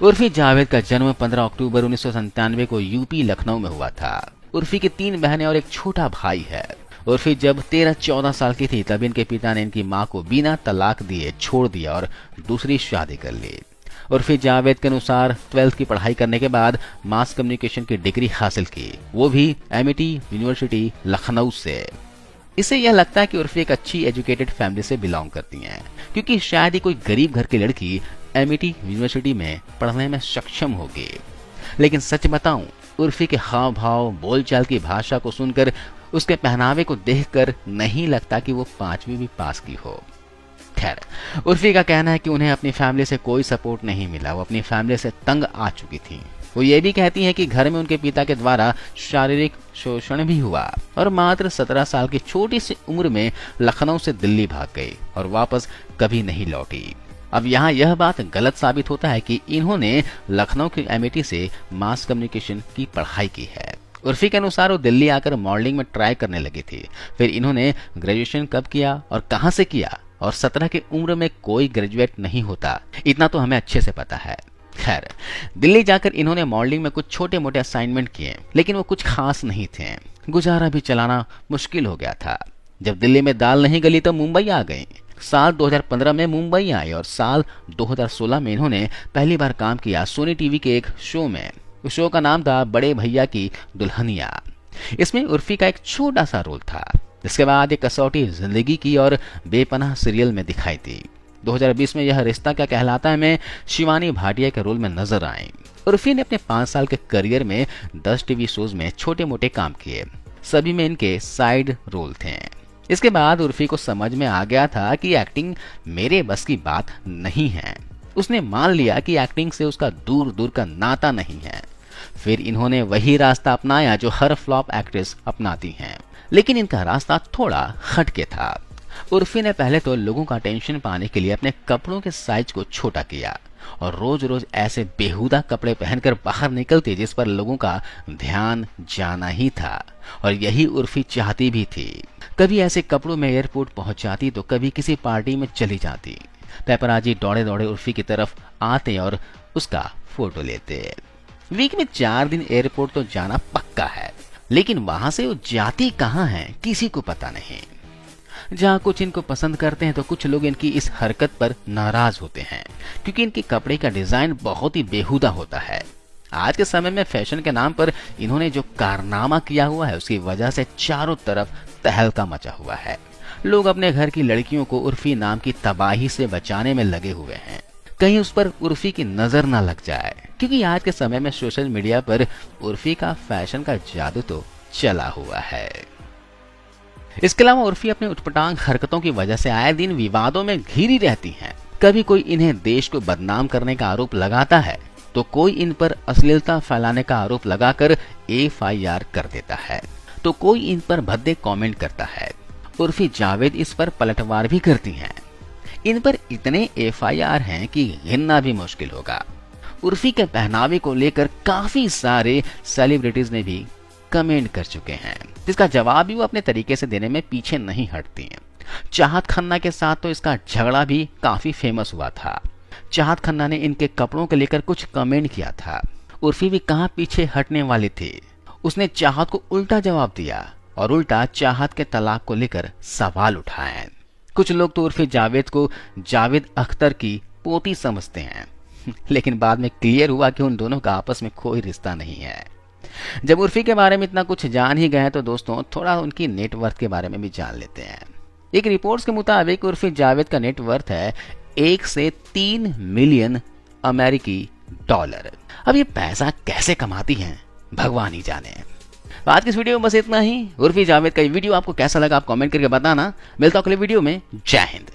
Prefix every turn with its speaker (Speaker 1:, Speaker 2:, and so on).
Speaker 1: उर्फी जावेद का जन्म 15 अक्टूबर 1997 को यूपी लखनऊ में हुआ था। उर्फी की 3 बहनें और एक छोटा भाई है। उर्फी जब 13-14 साल की थी तब इनके पिता ने इनकी मां को बिना तलाक दिए छोड़ दिया और दूसरी शादी कर ली। उर्फी जावेद के अनुसार 12th की पढ़ाई करने के बाद मास कम्युनिकेशन की डिग्री हासिल की, वो भी एमिटी यूनिवर्सिटी लखनऊ से। इससे यह लगता है कि उर्फी एक अच्छी एजुकेटेड फैमिली से बिलोंग करती हैं, क्योंकि शायद ही कोई गरीब घर की लड़की एमिटी यूनिवर्सिटी में पढ़ने में सक्षम होगी। लेकिन सच बताऊं, उर्फी के हाव भाव, बोलचाल की भाषा को सुनकर, उसके पहनावे को देखकर नहीं लगता कि वो 5वीं भी पास की हो। खैर, उर्फी का कहना है कि उन्हें अपनी फैमिली से कोई सपोर्ट नहीं मिला, वो अपनी फैमिली से तंग आ चुकी थी। वो ये भी कहती हैं कि घर में उनके पिता के द्वारा शारीरिक शोषण भी हुआ और मात्र 17 साल की छोटी सी उम्र में लखनऊ से दिल्ली भाग गई और वापस कभी नहीं लौटी। अब यहाँ यह बात गलत साबित होता है कि इन्होंने लखनऊ की एमिटी से मास कम्युनिकेशन की पढ़ाई की है। उर्फी के अनुसार वो दिल्ली आकर मॉडलिंग में ट्राई करने लगी थी। फिर इन्होंने ग्रेजुएशन कब किया और कहाँ से किया, और 17 की उम्र में कोई ग्रेजुएट नहीं होता, इतना तो हमें अच्छे से पता है। खैर, दिल्ली जाकर इन्होंने मॉडलिंग में कुछ छोटे मोटे असाइनमेंट किए, लेकिन वो कुछ खास नहीं थे। गुजारा भी चलाना मुश्किल हो गया था। जब दिल्ली में दाल नहीं गली तो मुंबई आ गई। साल 2015 में मुंबई आई और साल 2016 में इन्होंने पहली बार काम किया सोनी टीवी के एक शो में। उस शो का नाम था बड़े भैया की दुल्हनिया। इसमें उर्फी का एक छोटा सा रोल था। इसके बाद एक कसौटी जिंदगी की और बेपनाह सीरियल में दिखाई दी। 2020 में यह रिश्ता क्या कहलाता है में शिवानी भाटिया के रोल में नजर आई। उर्फी ने अपने 5 साल के करियर में 10 टीवी शोज में छोटे मोटे काम किए, सभी में इनके साइड रोल थे। इसके बाद उर्फी को समझ में आ गया था कि एक्टिंग मेरे बस की बात नहीं है। उसने मान लिया कि एक्टिंग से उसका दूर दूर का नाता नहीं है। फिर इन्होंने वही रास्ता अपनाया जो हर फ्लॉप एक्ट्रेस अपनाती हैं, लेकिन इनका रास्ता थोड़ा हटके था। उर्फी ने पहले तो लोगों का अटेंशन पाने के लिए अपने कपड़ों के साइज को छोटा किया और रोज रोज ऐसे बेहुदा कपड़े पहनकर बाहर निकलती जिस पर लोगों का ध्यान जाना ही था, और यही उर्फी चाहती भी थी। कभी ऐसे कपड़ों में एयरपोर्ट पहुंच जाती तो कभी किसी पार्टी में चली जाती। पेपराजी दौड़े दौड़े उर्फी की तरफ आते और उसका फोटो लेते। वीक में 4 दिन एयरपोर्ट तो जाना पक्का है, लेकिन वहां से वो जाती कहाँ है किसी को पता नहीं। जहाँ कुछ इनको पसंद करते हैं तो कुछ लोग इनकी इस हरकत पर नाराज होते हैं, क्योंकि इनके कपड़े का डिजाइन बहुत ही बेहुदा होता है। आज के समय में फैशन के नाम पर इन्होंने जो कारनामा किया हुआ है उसकी वजह से चारों तरफ तहलका मचा हुआ है। लोग अपने घर की लड़कियों को उर्फी नाम की तबाही से बचाने में लगे हुए हैं, कहीं उस पर उर्फी की नजर न लग जाए, क्योंकि आज के समय में सोशल मीडिया पर उर्फी का फैशन का जादू तो चला हुआ है। इसके अलावा उर्फी अपने उटपटांग हरकतों की वजह से आए दिन विवादों में घिरी रहती हैं। कभी कोई इन्हें देश को बदनाम करने का आरोप लगाता है तो कोई इन पर अश्लीलता फैलाने का आरोप लगाकर FIR कर देता है, तो कोई इन पर भद्दे कमेंट करता है। उर्फी जावेद इस पर पलटवार भी करती हैं। इन पर इतने FIR हैं कि गिनना भी मुश्किल होगा। उर्फी के पहनावे को लेकर काफी सारे सेलिब्रिटीज ने भी कमेंट कर चुके हैं, जिसका जवाब भी वो अपने तरीके से देने में पीछे नहीं हटती हैं। चाहत खन्ना के साथ तो इसका झगड़ा भी काफी फेमस हुआ था। चाहत खन्ना ने इनके कपड़ों के लेकर कुछ कमेंट किया था। उर्फी भी कहाँ पीछे हटने वाली थी। उसने चाहत को उल्टा जवाब दिया और उल्टा चाहत के तलाक को लेकर सवाल उठाए। कुछ लोग तो उर्फी जावेद को जावेद अख्तर की पोती समझते हैं, लेकिन बाद में क्लियर हुआ कि उन दोनों का आपस में कोई रिश्ता नहीं है। जब उर्फी के बारे में इतना कुछ जान ही गए तो दोस्तों थोड़ा उनकी नेटवर्थ के बारे में भी जान लेते हैं। एक रिपोर्ट्स के मुताबिक उर्फी जावेद का नेटवर्थ है 1 से 3 मिलियन अमेरिकी डॉलर। अब ये पैसा कैसे कमाती हैं भगवान ही जाने। आज की इस वीडियो में बस इतना ही। उर्फी जावेद का ये वीडियो आपको कैसा लगा आप कमेंट करके बताना। मिलता हूं अगले वीडियो में। जय हिंद।